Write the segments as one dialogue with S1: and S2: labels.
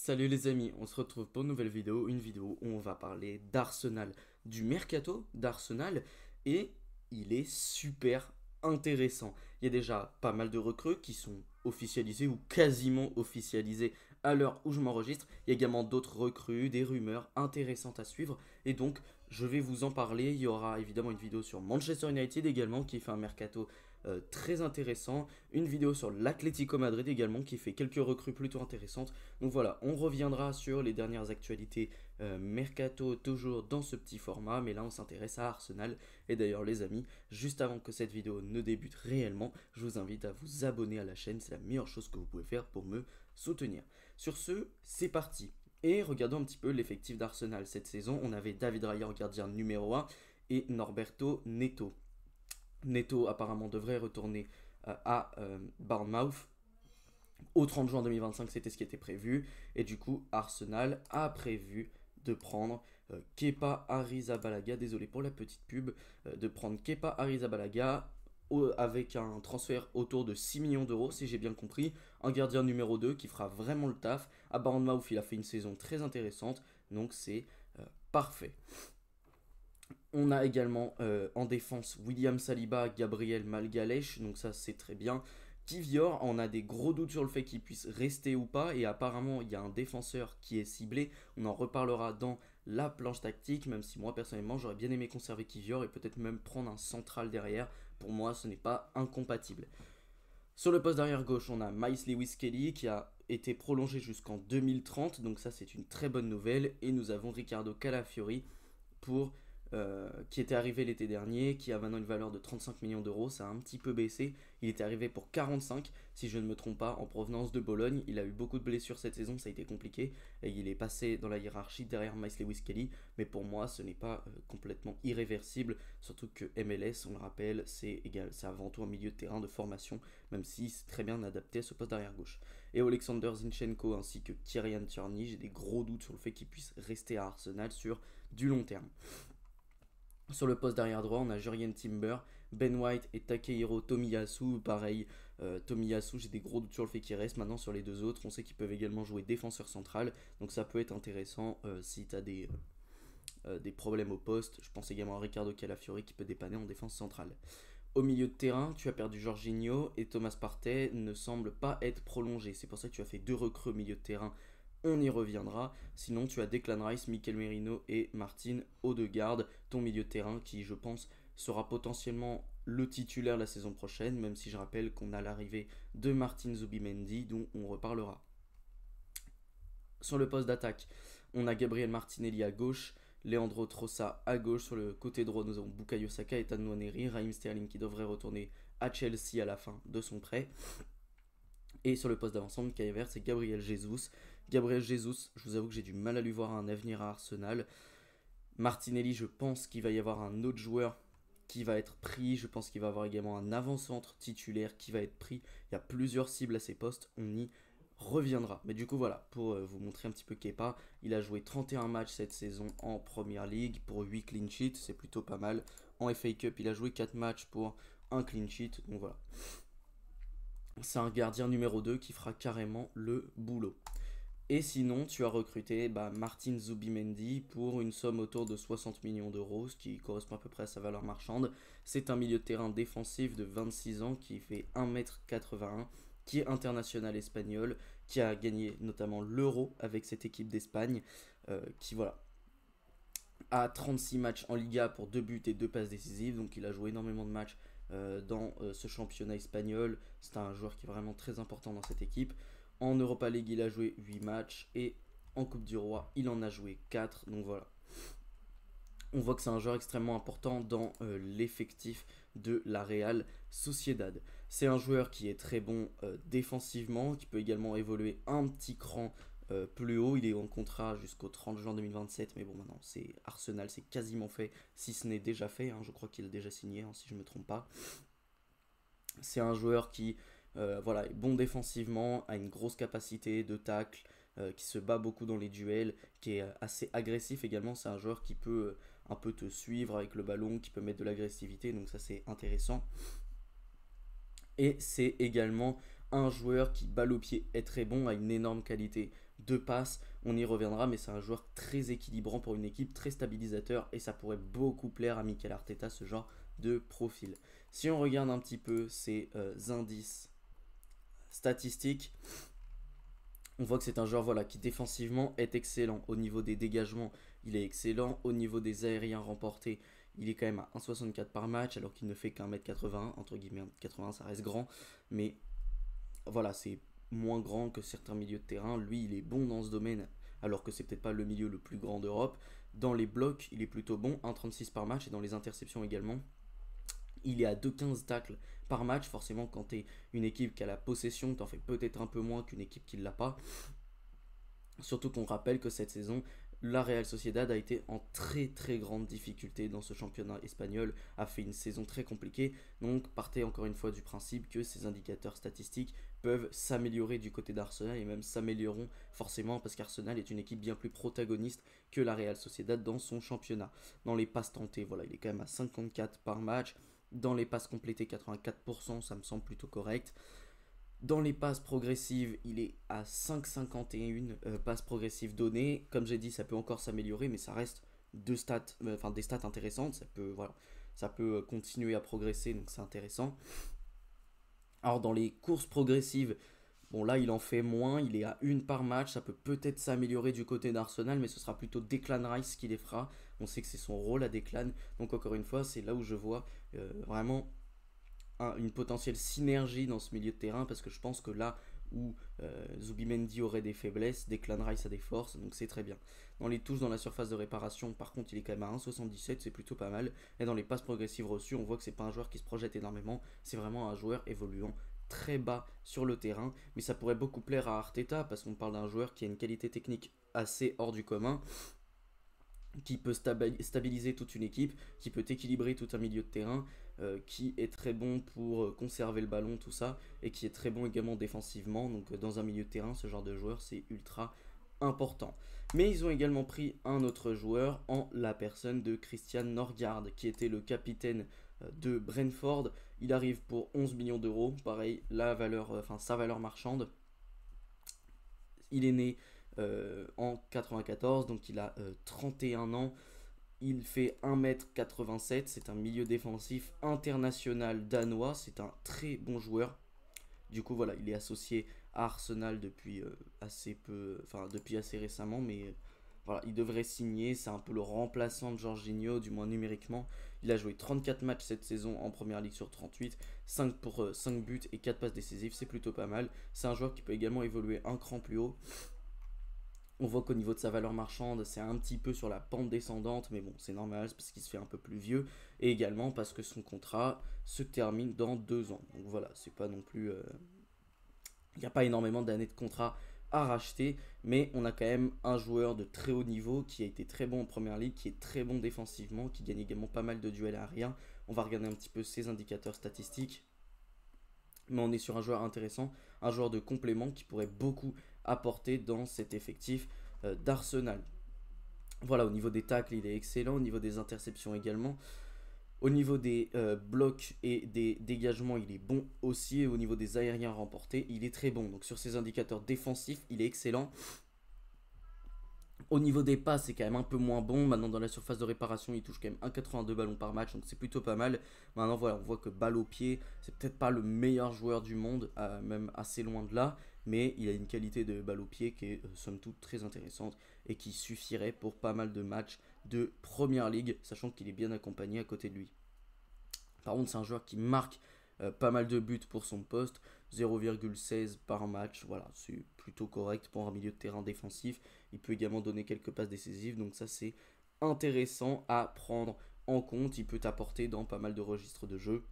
S1: Salut les amis, on se retrouve pour une nouvelle vidéo, une vidéo où on va parler d'Arsenal, du mercato d'Arsenal, et il est super intéressant. Il y a déjà pas mal de recrues qui sont officialisées ou quasiment officialisées à l'heure où je m'enregistre. Il y a également d'autres recrues, des rumeurs intéressantes à suivre, et donc je vais vous en parler. Il y aura évidemment une vidéo sur Manchester United également qui fait un mercato très intéressant, une vidéo sur l'Atlético Madrid également qui fait quelques recrues plutôt intéressantes. Donc voilà, on reviendra sur les dernières actualités mercato toujours dans ce petit format, mais là on s'intéresse à Arsenal. Et d'ailleurs les amis, juste avant que cette vidéo ne débute réellement, je vous invite à vous abonner à la chaîne, c'est la meilleure chose que vous pouvez faire pour me soutenir. Sur ce, c'est parti. Et regardons un petit peu l'effectif d'Arsenal cette saison. On avait David Raya en gardien numéro 1 et Norberto Neto. Neto apparemment devrait retourner à Bournemouth au 30 juin 2025, c'était ce qui était prévu. Et du coup, Arsenal a prévu de prendre Kepa Arrizabalaga, désolé pour la petite pub, de prendre Kepa Arrizabalaga avec un transfert autour de 6 millions d'euros, si j'ai bien compris. Un gardien numéro 2 qui fera vraiment le taf. À Bournemouth, il a fait une saison très intéressante, donc c'est parfait. On a également en défense William Saliba, Gabriel Magalhaes, donc ça c'est très bien. Kivior, on a des gros doutes sur le fait qu'il puisse rester ou pas, et apparemment il y a un défenseur qui est ciblé. On en reparlera dans la planche tactique, même si moi personnellement j'aurais bien aimé conserver Kivior et peut-être même prendre un central derrière. Pour moi ce n'est pas incompatible. Sur le poste d'arrière gauche, on a Miles Lewis Kelly qui a été prolongé jusqu'en 2030, donc ça c'est une très bonne nouvelle. Et nous avons Ricardo Calafiori qui était arrivé l'été dernier, qui a maintenant une valeur de 35 millions d'euros, ça a un petit peu baissé. Il était arrivé pour 45, si je ne me trompe pas, en provenance de Bologne. Il a eu beaucoup de blessures cette saison, ça a été compliqué, et il est passé dans la hiérarchie derrière Miles Lewis Kelly. Mais pour moi, ce n'est pas complètement irréversible, surtout que MLS, on le rappelle, c'est avant tout un milieu de terrain de formation, même si c'est très bien adapté à ce poste d'arrière gauche. Et Alexander Zinchenko ainsi que Kieran Tierney, j'ai des gros doutes sur le fait qu'ils puissent rester à Arsenal sur du long terme. Sur le poste d'arrière droit, on a Jurien Timber, Ben White et Takehiro Tomiyasu. Pareil, Tomiyasu, j'ai des gros doutes sur le fait qu'il reste. Maintenant, sur les deux autres, on sait qu'ils peuvent également jouer défenseur central. Donc ça peut être intéressant si tu as des problèmes au poste. Je pense également à Ricardo Calafiori qui peut dépanner en défense centrale. Au milieu de terrain, tu as perdu Jorginho et Thomas Partey ne semble pas être prolongé. C'est pour ça que tu as fait deux recrues au milieu de terrain. On y reviendra. Sinon, tu as Declan Rice, Mikel Merino et Martin Odegaard, ton milieu de terrain qui, je pense, sera potentiellement le titulaire la saison prochaine, même si je rappelle qu'on a l'arrivée de Martin Zubimendi, dont on reparlera. Sur le poste d'attaque, on a Gabriel Martinelli à gauche, Leandro Trossard à gauche. Sur le côté droit, nous avons Bukayo Saka et Ethan Nwaneri, Raheem Sterling qui devrait retourner à Chelsea à la fin de son prêt. Et sur le poste d'avant-centre, Kai Havertz, c'est Gabriel Jesus. Gabriel Jesus, je vous avoue que j'ai du mal à lui voir un avenir à Arsenal. Martinelli, je pense qu'il va y avoir un autre joueur qui va être pris. Je pense qu'il va y avoir également un avant-centre titulaire qui va être pris. Il y a plusieurs cibles à ces postes. On y reviendra. Mais du coup, voilà, pour vous montrer un petit peu Kepa, il a joué 31 matchs cette saison en Première League pour 8 clean sheets. C'est plutôt pas mal. En FA Cup, il a joué 4 matchs pour 1 clean sheet. Donc voilà. C'est un gardien numéro 2 qui fera carrément le boulot. Et sinon, tu as recruté Martin Zubimendi pour une somme autour de 60 millions d'euros, ce qui correspond à peu près à sa valeur marchande. C'est un milieu de terrain défensif de 26 ans qui fait 1m81, qui est international espagnol, qui a gagné notamment l'Euro avec cette équipe d'Espagne, qui voilà, a 36 matchs en Liga pour 2 buts et 2 passes décisives, donc il a joué énormément de matchs dans ce championnat espagnol. C'est un joueur qui est vraiment très important dans cette équipe. En Europa League, il a joué 8 matchs et en Coupe du Roi, il en a joué 4. Donc voilà. On voit que c'est un joueur extrêmement important dans l'effectif de la Real Sociedad. C'est un joueur qui est très bon défensivement, qui peut également évoluer un petit cran plus haut. Il est en contrat jusqu'au 30 juin 2027, mais bon, maintenant c'est Arsenal, c'est quasiment fait, si ce n'est déjà fait. Je crois qu'il a déjà signé, si je ne me trompe pas. C'est un joueur qui voilà, est bon défensivement, a une grosse capacité de tacle, qui se bat beaucoup dans les duels, qui est assez agressif également. C'est un joueur qui peut un peu te suivre avec le ballon, qui peut mettre de l'agressivité, donc ça c'est intéressant. Et c'est également un joueur qui balle au pied est très bon, a une énorme qualité 2 passes, on y reviendra, mais c'est un joueur très équilibrant pour une équipe, très stabilisateur, et ça pourrait beaucoup plaire à Mikel Arteta, ce genre de profil. Si on regarde un petit peu ces indices statistiques, on voit que c'est un joueur voilà, qui défensivement est excellent. Au niveau des dégagements, il est excellent. Au niveau des aériens remportés, il est quand même à 1,64 par match, alors qu'il ne fait qu'un 1m81. Entre guillemets, 1m81, ça reste grand. Mais voilà, c'est moins grand que certains milieux de terrain. Lui, il est bon dans ce domaine, alors que c'est peut-être pas le milieu le plus grand d'Europe. Dans les blocs, il est plutôt bon, 1,36 par match, et dans les interceptions également. Il est à 2,15 tacles par match. Forcément, quand tu es une équipe qui a la possession, tu en fais peut-être un peu moins qu'une équipe qui ne l'a pas. Surtout qu'on rappelle que cette saison, la Real Sociedad a été en très très grande difficulté dans ce championnat espagnol, a fait une saison très compliquée. Donc partez encore une fois du principe que ces indicateurs statistiques peuvent s'améliorer du côté d'Arsenal, et même s'amélioreront forcément parce qu'Arsenal est une équipe bien plus protagoniste que la Real Sociedad dans son championnat. Dans les passes tentées, voilà, il est quand même à 54 par match. Dans les passes complétées, 84%, ça me semble plutôt correct. Dans les passes progressives, il est à 5,51 passes progressives données. Comme j'ai dit, ça peut encore s'améliorer, mais ça reste des stats intéressantes. Ça peut continuer à progresser, donc c'est intéressant. Alors dans les courses progressives, bon là il en fait moins, il est à 1 par match. Ça peut peut-être s'améliorer du côté d'Arsenal, mais ce sera plutôt Declan Rice qui les fera. On sait que c'est son rôle à Declan. Donc encore une fois, c'est là où je vois vraiment une potentielle synergie dans ce milieu de terrain, parce que je pense que là où Zubimendi aurait des faiblesses, Declan Rice a des forces, donc c'est très bien. Dans les touches dans la surface de réparation, par contre, il est quand même à 1,77, c'est plutôt pas mal. Et dans les passes progressives reçues, on voit que c'est pas un joueur qui se projette énormément, c'est vraiment un joueur évoluant très bas sur le terrain, mais ça pourrait beaucoup plaire à Arteta parce qu'on parle d'un joueur qui a une qualité technique assez hors du commun, qui peut stabiliser toute une équipe, qui peut équilibrer tout un milieu de terrain, qui est très bon pour conserver le ballon, tout ça, et qui est très bon également défensivement. Donc dans un milieu de terrain, ce genre de joueur, c'est ultra important. Mais ils ont également pris un autre joueur en la personne de Christian Norgard, qui était le capitaine de Brentford. Il arrive pour 11 millions d'euros, pareil, sa valeur marchande. Il est né en 94, donc il a 31 ans. Il fait 1m87, c'est un milieu défensif international danois, c'est un très bon joueur. Du coup voilà, il est associé à Arsenal depuis depuis assez récemment, mais voilà, il devrait signer, c'est un peu le remplaçant de Jorginho, du moins numériquement. Il a joué 34 matchs cette saison en première ligue sur 38, 5 pour 5 buts et 4 passes décisives, c'est plutôt pas mal. C'est un joueur qui peut également évoluer un cran plus haut. On voit qu'au niveau de sa valeur marchande, c'est un petit peu sur la pente descendante, mais bon, c'est normal, c'est parce qu'il se fait un peu plus vieux, et également parce que son contrat se termine dans 2 ans. Donc voilà, c'est pas non plus... Il n'y a pas énormément d'années de contrat à racheter, mais on a quand même un joueur de très haut niveau qui a été très bon en première ligue, qui est très bon défensivement, qui gagne également pas mal de duels aériens. On va regarder un petit peu ses indicateurs statistiques. Mais on est sur un joueur intéressant, un joueur de complément qui pourrait beaucoup apporter dans cet effectif d'Arsenal. Voilà, au niveau des tacles, il est excellent, au niveau des interceptions également. Au niveau des blocs et des dégagements, il est bon aussi. Et au niveau des aériens remportés, il est très bon. Donc sur ses indicateurs défensifs, il est excellent. Au niveau des passes, c'est quand même un peu moins bon. Maintenant, dans la surface de réparation, il touche quand même 1,82 ballons par match, donc c'est plutôt pas mal. Maintenant, voilà, on voit que balle au pied, c'est peut-être pas le meilleur joueur du monde, même assez loin de là, mais il a une qualité de balle au pied qui est, somme toute, très intéressante et qui suffirait pour pas mal de matchs de première ligue, sachant qu'il est bien accompagné à côté de lui. Par contre, c'est un joueur qui marque pas mal de buts pour son poste, 0,16 par match, voilà, c'est plutôt correct pour un milieu de terrain défensif. Il peut également donner quelques passes décisives, donc ça c'est intéressant à prendre en compte. Il peut t'apporter dans pas mal de registres de jeu,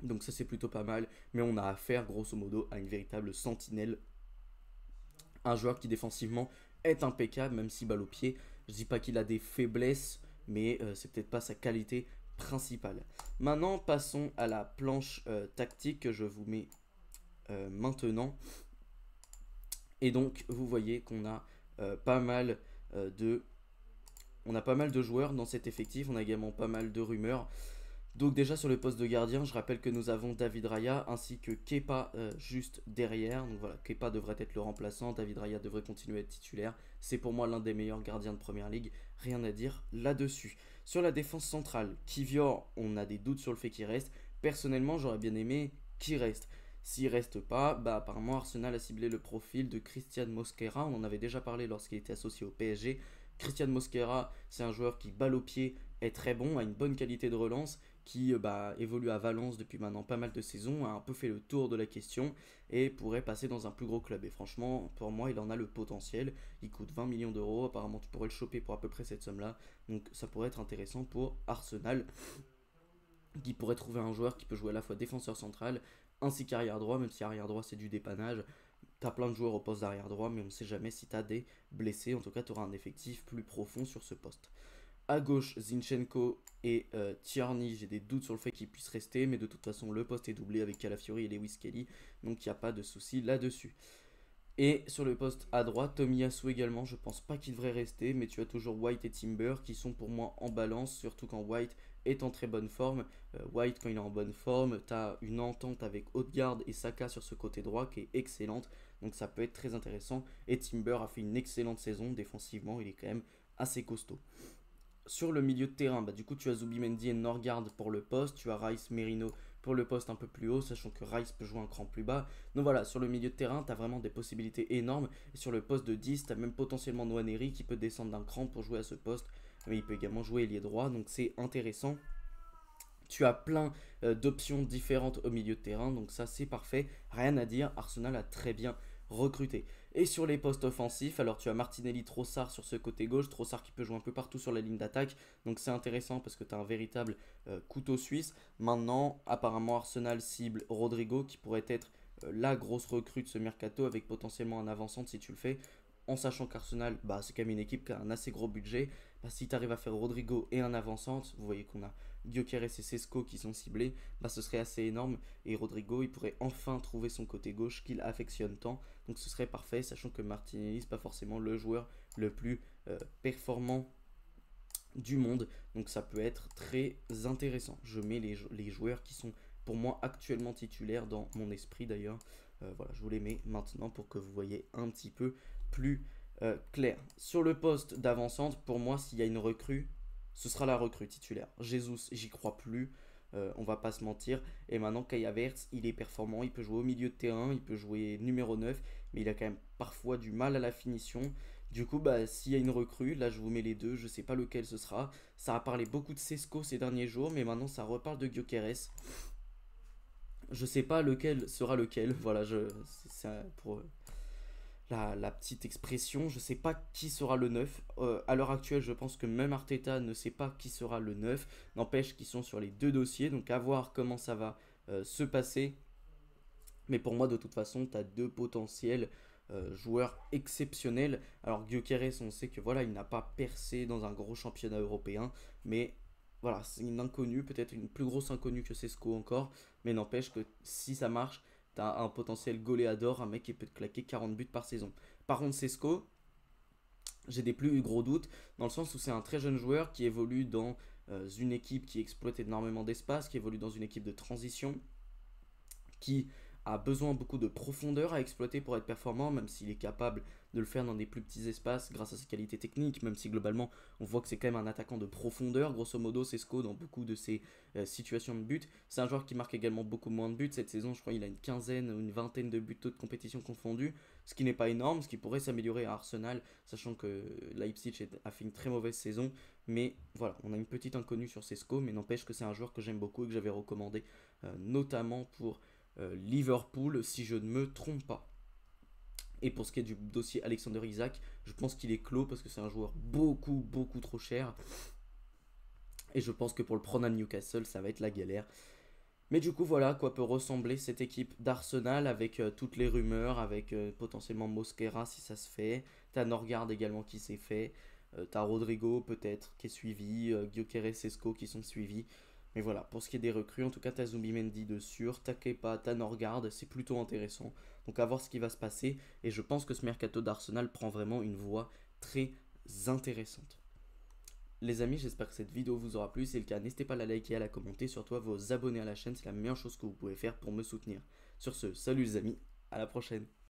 S1: donc ça c'est plutôt pas mal, mais on a affaire grosso modo à une véritable sentinelle, un joueur qui défensivement est impeccable, même si balle au pied. Je dis pas qu'il a des faiblesses, mais c'est peut-être pas sa qualité principale. Maintenant, passons à la planche tactique que je vous mets maintenant. Et donc, vous voyez qu'on a pas mal de joueurs dans cet effectif. On a également pas mal de rumeurs Donc déjà sur le poste de gardien, je rappelle que nous avons David Raya ainsi que Kepa juste derrière. Donc voilà, Kepa devrait être le remplaçant, David Raya devrait continuer à être titulaire. C'est pour moi l'un des meilleurs gardiens de Première Ligue, rien à dire là-dessus. Sur la défense centrale, Kivior, on a des doutes sur le fait qu'il reste. Personnellement, j'aurais bien aimé qu'il reste. S'il reste pas, bah apparemment Arsenal a ciblé le profil de Christian Mosquera. On en avait déjà parlé lorsqu'il était associé au PSG. Christian Mosquera, c'est un joueur qui balle au pied, est très bon, a une bonne qualité de relance, qui évolue à Valence depuis maintenant pas mal de saisons, a un peu fait le tour de la question et pourrait passer dans un plus gros club. Et franchement, pour moi, il en a le potentiel. Il coûte 20 millions d'euros. Apparemment, tu pourrais le choper pour à peu près cette somme-là. Donc ça pourrait être intéressant pour Arsenal, qui pourrait trouver un joueur qui peut jouer à la fois défenseur central ainsi qu'arrière droit, même si arrière droit c'est du dépannage. T'as plein de joueurs au poste d'arrière droit, mais on ne sait jamais si t'as des blessés. En tout cas, tu auras un effectif plus profond sur ce poste. À gauche, Zinchenko et Tierney, j'ai des doutes sur le fait qu'ils puissent rester, mais de toute façon, le poste est doublé avec Calafiori et Lewis Kelly, donc il n'y a pas de souci là-dessus. Et sur le poste à droite, Tomiyasu également, je pense pas qu'il devrait rester, mais tu as toujours White et Timber qui sont pour moi en balance, surtout quand White est en très bonne forme. White, quand il est en bonne forme, tu as une entente avec Odegaard et Saka sur ce côté droit qui est excellente, donc ça peut être très intéressant. Et Timber a fait une excellente saison, défensivement, il est quand même assez costaud. Sur le milieu de terrain, du coup tu as Zubimendi et Norgard pour le poste, tu as Rice Merino pour le poste un peu plus haut, sachant que Rice peut jouer un cran plus bas. Donc voilà, sur le milieu de terrain, tu as vraiment des possibilités énormes. Et sur le poste de 10, tu as même potentiellement Nwaneri qui peut descendre d'un cran pour jouer à ce poste. Mais il peut également jouer ailier droit, donc c'est intéressant. Tu as plein d'options différentes au milieu de terrain, donc ça c'est parfait. Rien à dire, Arsenal a très bien recruté. Et sur les postes offensifs, alors tu as Martinelli, Trossard sur ce côté gauche, Trossard qui peut jouer un peu partout sur la ligne d'attaque, donc c'est intéressant parce que tu as un véritable couteau suisse. Maintenant, apparemment Arsenal cible Rodrigo qui pourrait être la grosse recrue de ce mercato avec potentiellement un avant-centre si tu le fais. En sachant qu'Arsenal, c'est quand même une équipe qui a un assez gros budget. Si tu arrives à faire Rodrigo et un avant-centre, vous voyez qu'on a Gyökeres et Sesko qui sont ciblés, ce serait assez énorme. Et Rodrigo, il pourrait enfin trouver son côté gauche qu'il affectionne tant. Donc ce serait parfait, sachant que Martinelli, n'est pas forcément le joueur le plus performant du monde. Donc ça peut être très intéressant. Je mets les joueurs qui sont pour moi actuellement titulaires dans mon esprit d'ailleurs. Voilà, je vous les mets maintenant pour que vous voyez un petit peu plus clair. Sur le poste d'avant-centre, pour moi, s'il y a une recrue, ce sera la recrue titulaire. Jesus, j'y crois plus. On va pas se mentir. Et maintenant, Kai Havertz, il est performant. Il peut jouer au milieu de terrain. Il peut jouer numéro 9. Mais il a quand même parfois du mal à la finition. Du coup, s'il y a une recrue, là je vous mets les deux. Je sais pas lequel ce sera. Ça a parlé beaucoup de Sesko ces derniers jours. Mais maintenant, ça reparle de Gyökeres. Je sais pas lequel sera lequel. Voilà, c'est pour la petite expression. Je sais pas qui sera le 9. À l'heure actuelle, je pense que même Arteta ne sait pas qui sera le 9. N'empêche qu'ils sont sur les deux dossiers. Donc à voir comment ça va se passer. Mais pour moi, de toute façon, tu as deux potentiels joueurs exceptionnels. Alors Gyökeres, on sait que voilà, il n'a pas percé dans un gros championnat européen. Mais voilà, c'est une inconnue, peut-être une plus grosse inconnue que Sesko encore. Mais n'empêche que si ça marche, t'as un potentiel goléador, un mec qui peut te claquer 40 buts par saison. Par contre, Sesko, j'ai des plus gros doutes, dans le sens où c'est un très jeune joueur qui évolue dans une équipe qui exploite énormément d'espace, qui évolue dans une équipe de transition, qui a besoin beaucoup de profondeur à exploiter pour être performant, même s'il est capable de le faire dans des plus petits espaces grâce à ses qualités techniques, même si globalement on voit que c'est quand même un attaquant de profondeur, grosso modo Sesko dans beaucoup de ses situations de but. C'est un joueur qui marque également beaucoup moins de buts cette saison, je crois qu'il a une quinzaine ou une vingtaine de buts toutes compétitions confondues, ce qui n'est pas énorme, ce qui pourrait s'améliorer à Arsenal, sachant que Leipzig a fait une très mauvaise saison, mais voilà, on a une petite inconnue sur Sesko, mais n'empêche que c'est un joueur que j'aime beaucoup et que j'avais recommandé notamment pour Liverpool, si je ne me trompe pas. Et pour ce qui est du dossier Alexander Isak, je pense qu'il est clos parce que c'est un joueur beaucoup trop cher. Et je pense que pour le prendre à Newcastle, ça va être la galère. Mais du coup, voilà à quoi peut ressembler cette équipe d'Arsenal avec toutes les rumeurs, avec potentiellement Mosquera si ça se fait. T'as Norgard également qui s'est fait. T'as Rodrigo peut-être qui est suivi. Gyökeres, Sesko qui sont suivis. Mais voilà, pour ce qui est des recrues, en tout cas, t'as Zubimendi de sûr, t'as Kepa, t'as Norgard, c'est plutôt intéressant. Donc à voir ce qui va se passer. Et je pense que ce mercato d'Arsenal prend vraiment une voie très intéressante. Les amis, j'espère que cette vidéo vous aura plu. Si c'est le cas, n'hésitez pas à la liker, à la commenter, surtout à vous abonner à la chaîne, c'est la meilleure chose que vous pouvez faire pour me soutenir. Sur ce, salut les amis, à la prochaine.